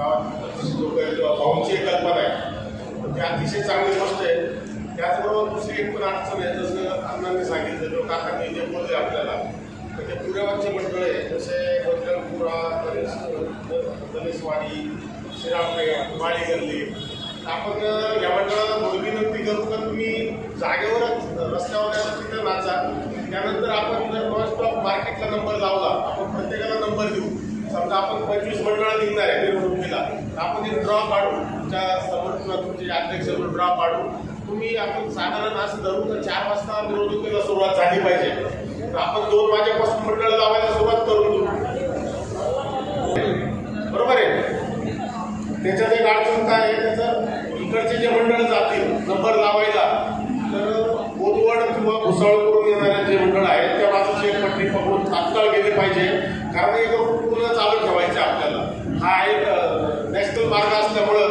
गावात भाऊंची एक कल्पना आहे, ती अतिशय चांगली गोष्ट आहे. त्याचबरोबर दुसरी एक पण अडचण आहे, जसं अण्णांनी सांगितलं किंवा काकांनी जे बोलले आपल्याला, तर ते पुण्यावरचे मंडळ आहे, जसे बजरंगपुरा, गणेशवाडी, श्रीरामपेठ, माळी गल्ली. आपण या मंडळाला थोडी विनंती करू का तुम्ही जागेवरच रस्त्यावर तिथं नाचा. त्यानंतर आपण जर नॉन स्टॉप मार्केटला नंबर लावला, आपण प्रत्येकाला नंबर देऊ. समजा आपण 25 मंडळं निघणार आहे निवडणुकीला, आपण एक ड्रॉ काढू, तुमच्या समोर तुमचे अध्यक्ष ड्रॉ काढू. तुम्ही आपण साधारण असं धरू तर 4 वाजता निवडणुकीला सुरुवात झाली पाहिजे, तर आपण 2 वाजेपासून मंडळ लावायला सुरुवात करून देऊ. बरोबर आहे. त्याच्यात एक अडचण काय आहे, त्याचं इकडचे जे मंडळ जातील नंबर लावायला, तर बोदवड किंवा भुसावळ करून येणारे जे मंडळ आहेत त्या बाजूची एक पट्टी पकडून तात्काळ गेले पाहिजे, कारण एक पूर्ण चालू ठेवायचे आपल्याला. हा एक नॅशनल मार्ग असल्यामुळं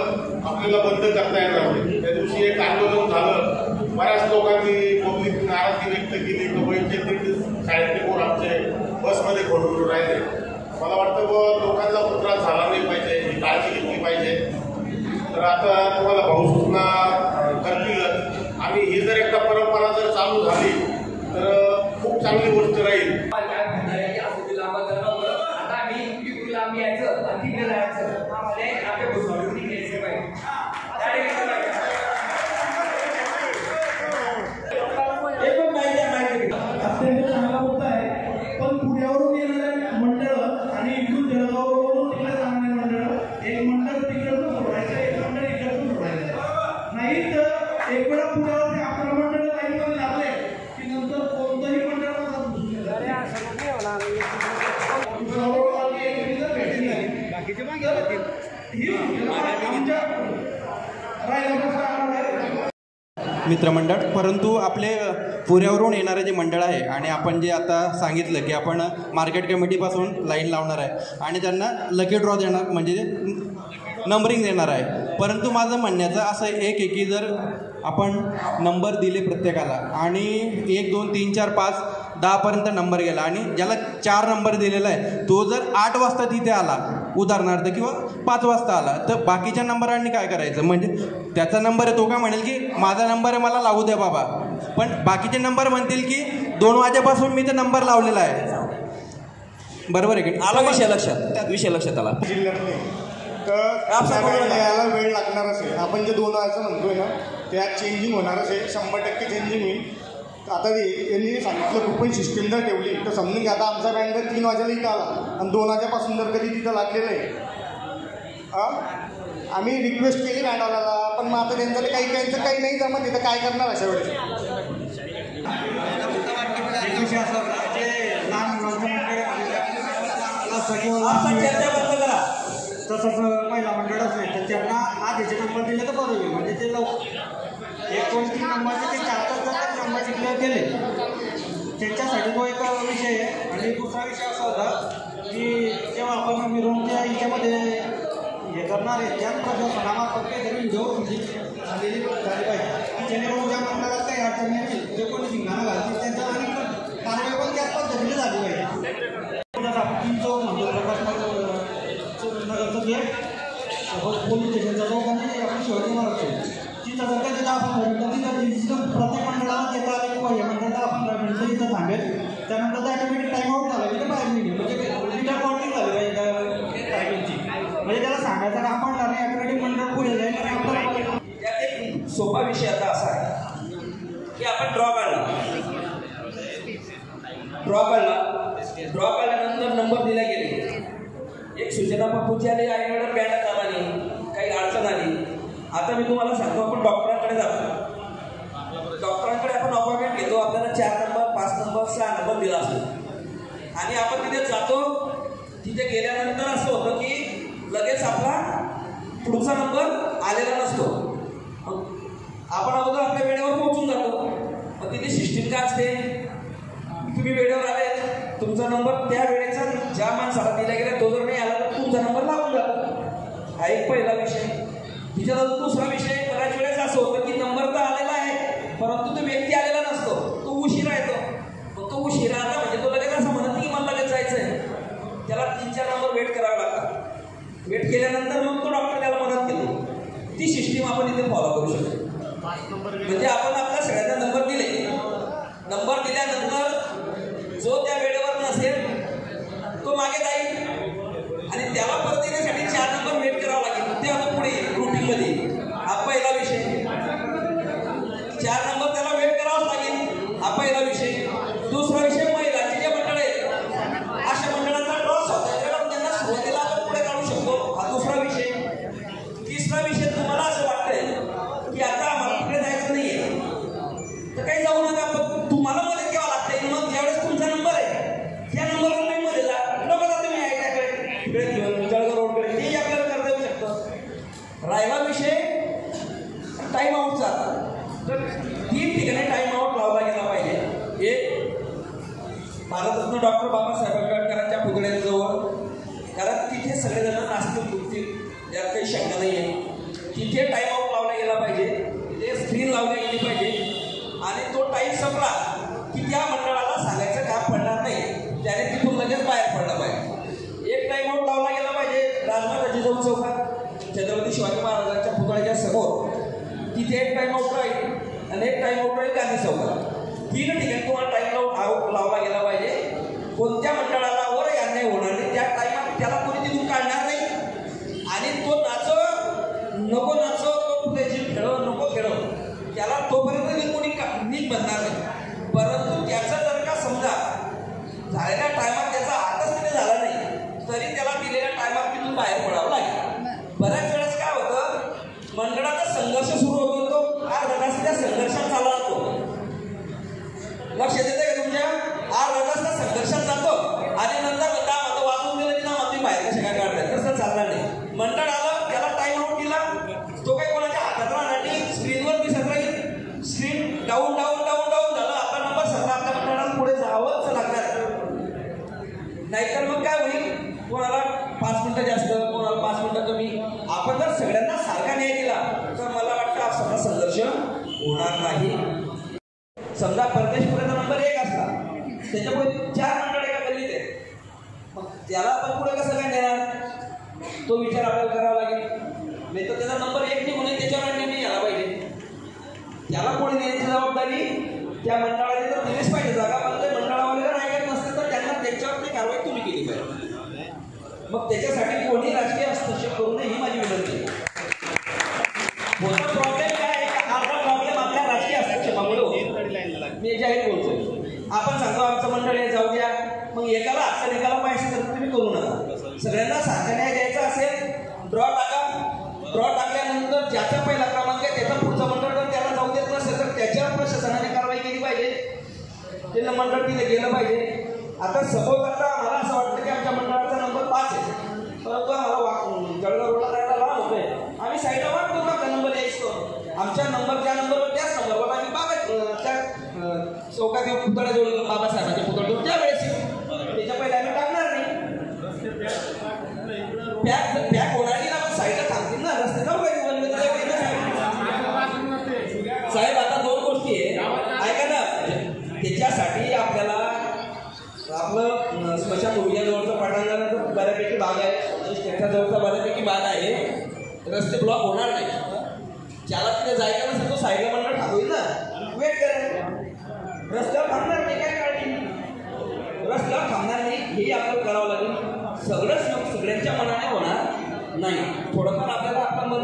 आपल्याला बंद करता येणार नाही. त्या दिवशी एक आंदोलन झालं, बऱ्याच लोकांनी पब्लिक नाराजी व्यक्त केली की वैद्यकीय शाळेतले पोर आमचे बसमध्ये घोडून राहिले. मला वाटतं लोकांना पण त्रास झाला नाही पाहिजे, ही काळजी घेतली पाहिजे. तर आता तुम्हाला भाऊ सूचना करतील, आणि ही जर एकदा परंपरा जर चालू झाली तर खूप चांगली गोष्ट राहील. पण पुण्यावरून येणारे मंडळ आणि इकडून जळगाववरून तिकडे जाणारे मंडळ, एक मंडळ तिकडून सोडायचं, एक मंडळ इकडून सोडायचं. नाही तर एक वेळा पुण्यावरती 11 मंडळ लाईनमध्ये लागले की नंतर कोणतंही मंडळ मित्रमंडळ. परंतु आपले पुण्यावरून येणारे जे मंडळ आहे आणि आपण जे आता सांगितलं की आपण मार्केट कमिटीपासून लाईन लावणार आहे आणि त्यांना लकी ड्रॉ देणार, म्हणजे नंबरिंग देणार आहे. परंतु माझं म्हणण्याचं असं एक आहे की जर आपण नंबर दिले प्रत्येकाला आणि 1 2 3 4 5 10पर्यंत नंबर गेला आणि ज्याला 4 नंबर दिलेला आहे तो जर 8 वाजता तिथे आला उदाहरणार्थ किंवा 5 वाजता आला, तर बाकीच्या नंबरांनी काय करायचं, म्हणजे त्याचा नंबर आहे तो काय म्हणेल की माझा नंबर आहे मला लावू द्या बाबा, पण बाकीचे नंबर म्हणतील की 2 वाजेपासून मी ते नंबर लावलेला आहे. बरोबर आहे की आला विषय लक्षात आला. जिल्ह्यातले तर याला वेळ लागणारच आहे. आपण जे 2 वाजता म्हणतोय ना त्यात चेंजिंग होणारच आहे, 100% चेंजिंग होईल. आता यांनी सांगितलं कुपन सिस्टीम जर ठेवली तर समजून घ्या, आता आमचा बँड 3 वाजेला इथं आला आणि 2 वाजेपासून जर कधी तिथं लागलेलं आहे. आम्ही रिक्वेस्ट केली बँडवाल्याला, पण मग आता त्यांचं काही नाही जमत, तिथं काय करणार अशा वेळेस. तसंच महिला मंडळ असेल तर त्यांना आधीचे नंबर दिले तर बरं होईल, म्हणजे ते 1 2 3 नंबरचे ते 4 5 नंबर क्लिअर केले त्यांच्यासाठी तो एक विषय आहे. आणि दुसरा विषय असा होता की जेव्हा आपण मिरवणुकीच्या हिच्यामध्ये हे करणार आहे त्या प्रशासनामार्फत काहीतरी व्हिडिओ झाली पाहिजे, जेणेकरून ज्या मंडळात काही अडचण नाही, जे कोणी धिंगाणा घालतील त्यांच्या आणि कारवाई पण त्याच पद्धतीने झाली पाहिजे. पोलीस स्टेशनचा चौक आणि आपण शिवाजी महाराज तिथं जर का तिथं आपण तिथं प्रत्येक मंडळाला येता आले किंवा या मंडळाला आपण मिळतं इथं थांबेल, त्यानंतर त्या ऑटोमॅटिक टाईम आउट झाला की बाहेर निघेल, म्हणजे मीटर काउंटिंग झाली पाहिजे टायमिंगची, म्हणजे त्याला सांगायचं काम पडणार नाही, ऑटोमॅटिक मंडळ पुढे जाईल. आणि आपल्याला त्यात एक सोपा विषय आता असा आहे की आपण ड्रॉ काढल्यानंतर नंबर दिले गेले, एक सूचना पप्पूची आली, आईवडील बँडात आला नाही, काही अडचण आली. आता मी तुम्हाला सांगतो आपण डॉक्टरांकडे जातो, डॉक्टरांकडे आपण अपॉइंटमेंट घेतो, आपल्याला 4 नंबर 5 नंबर 6 नंबर दिला असतो आणि आपण तिथे जातो. तिथे गेल्यानंतर असं होतं की लगेच आपला पुढचा नंबर आलेला नसतो, आपण अगोदर आपल्या वेळेवर पोहोचून जातो. मग तिथे सिस्टीम काय असते, तुम्ही वेळेवर आले, तुमचा नंबर त्या वेळेचा ज्या माणसाला दिला गेला तो जर नाही आला तर तुमचा नंबर लागून जातो. हा एक पहिला विषय. तिच्यानंतर दुसरा विषय, बऱ्याच वेळेस असं होतं की नंबर तर आलेला आहे परंतु तो व्यक्ती आलेला नसतो, तो उशिरा येतो. मग तो उशिरा आला म्हणजे तो लगेच असं म्हणत की मला लगेच जायचं आहे, त्याला 3 4 नंबर वेट करावे लागतात. वेट केल्यानंतर मग तो आपण इथे फॉलो करू शकतो. म्हणजे आपण आपल्या सगळ्यांना नंबर दिले. नंबर दिल्यानंतर जो त्या वेळेवर नसेल तो मागे जाईल आणि त्याला परत येण्यासाठी 4 नंबर वेट करावा लागेल. ते आता पुढे रुटीनमध्ये हा पहिला विषय. 4 नंबर त्याला वेट करावाच लागेल, हा पहिला विषय. दुसरा विषय महिलांचे जे मंडळ आहेत अशा मंडळांचा ड्रॉस होता त्यांना सुरुवातीला आपण पुढे काढू शकतो, हा दुसरा विषय. तिसरा विषय तुम्हाला असं वाटतंय की आता आम्हाला तिकडे जायचं नाहीये तर काही जाऊ नका, पण तुम्हाला मध्ये घ्यावं लागतंय. मग ज्यावेळेस तुमचा नंबर आहे त्या नंबरवर नाही मध्ये जा, नको जा तुम्ही आयट्याकडे तिकडे जळगाव रोडकडे, तेही आपल्याला करता येऊ शकतं. राहिला विषय टाइम आउटचा. तर 3 ठिकाणी टाइम आउट लावला गेला पाहिजे. एक भारतरत्न डॉक्टर बाबासाहेब आंबेडकरांच्या पुतळ्याजवळ, कारण तिथे सगळेजण नाचतील दुखतील यात काही शंका नाही आहे. तिथे टाइम आउट लावला गेला पाहिजे, तिथे स्क्रीन लावली गेली पाहिजे आणि तो टाईम संपला की त्या मंडळाला सांगायचं काम पडणार नाही, त्याने तिथून लगेच बाहेर पडलं पाहिजे. एक टाइम आउट लावला गेला पाहिजे राजमाता जिजाऊ चौकात छत्रपती शिवाजी महाराजांच्या पुतळ्याच्या समोर, तिथे एक टाइम आउट राहील आणि एक टाइम आउट राहील गांधी चौकात. 3 ठिकाणी तुम्हाला टाइम आउट लावला गेला पाहिजे. कोणत्या मंडळाला वर अन्याय होणार नाही त्या टाइमात त्याला कोणी तिथून काढणार नाही आणि तो नाचो नको नाचो, तो त्याची खेळो नको खेळो, त्याला तोपर्यंत कोणी नीट बनणार नाही. परंतु त्याचा जर का समजा झालेल्या टायमात त्याचा हातच तिथे झाला नाही तरी त्याला दिलेल्या टायमात तिथून बाहेर पडावं लागेल. बऱ्याच वेळेस काय होतं, मंडळाचा संघर्ष सुरू होतो, तो अर्धा तास त्या संघर्षात चालला जातो. लक्ष देते का तुमच्या? अर्धा तास त्या संघर्षात जातो आणि नंतर काय होतं, वाचून दिलं की ना तुम्ही बाहेर कशा काय काढताय, तसं चालणार नाही. मंडळ आलं त्याला टाइम आउट दिला, तो काही कोणाच्या हातात राहणार नाही, स्क्रीनवर दिसत राहील. Screen down down down down झालं, आपला नंबर सगळा आपल्या मंडळाला पुढे जावंच लागणार. नाहीतर मग काय होईल, कोणाला 5 मिनिटं जास्त, कोणाला 5 मिनिटं कमी. आपण जर सगळ्यांना सारखा न्याय दिला तर मला वाटतं असा संघर्ष होणार नाही. समजा परदेशपुऱ्याचा नंबर 1 असला, त्याच्यापुढे 4 मंडळ एका गल्लीत आहे, मग त्याला आपण पुढे कसं काय देणार, तो विचार आपल्याला करावा लागेल. नाही तर त्याचा नंबर 1 निघून त्याच्यावर नेहमी यायला पाहिजे. त्याला पुढे नेण्याची जबाबदारी त्या मंडळाने तर दिलीच पाहिजे जागा, पण ते मंडळावाले जर ऐकत नसते तर त्यांना त्याच्यावरती कारवाई तुम्ही केली पाहिजे. मग त्याच्यासाठी कोणी राजकीय हस्तक्षेप करू नये ही माझी विनंती आहे. मोठा प्रॉब्लेम काय आहे, अर्धा प्रॉब्लेम आपल्या राजकीय हस्तक्षेपामुळे होतो. मी जाहीर बोलतोय, आपण सांगतो आमचं मंडळ आहे जाऊ द्या, मग एकाला अडचण एकाला पैसे तर तुम्ही करू नका. सगळ्यांना सारखा न्याय द्यायचा असेल, ड्रॉ टाका. ड्रॉ टाकल्यानंतर ज्याचा पहिला क्रमांक आहे त्याचा पुढचा मंडळ जर त्याला जाऊ देत नसेल तर त्याच्यावर प्रशासनाने कारवाई केली पाहिजे, त्याला मंडळ तिथे गेलं पाहिजे. आता सपोज आता मला असं वाटतं की आमच्या मंडळाचा नंबर 5 आहे, परंतु आम्हाला जळगाव रोडला जायला लांब होतोय, आम्ही साईडला वाटतो का नंबर यायचो. आमच्या नंबर ज्या नंबरवर त्याच नंबरवर आम्ही त्या चौकात येऊन पुतळ्याजवळ बाबासाहेबांच्या पुतळ्याजवळ त्या वेळेस येऊ, त्याच्या पहिले आम्ही टाकणार नाही. पॅक होणार ना, पण साईडला थांबतील ना, रस्ते जाऊ पाहिजे साहेब. आता 2 गोष्टी आहे ऐका ना, त्याच्यासाठी आपल्याला आपलं स्मशानभूमीजवळचं पटांगणाचा बऱ्यापैकी भाग आहे, स्टेशनजवळचा बऱ्यापैकी भाग आहे, रस्ते ब्लॉक होणार नाही. ज्याला तिथे जायचं नसेल तो साईडला मंडळ थांबवेल ना, वेट करेल, रस्त्यावर थांबणार नाही. काय काळजी, रस्त्यावर थांबणार नाही हेही आपल्याला करावं लागेल. सगळंच सगळ्यांच्या मनाने होणार नाही, थोडंफार आपल्याला आपण मन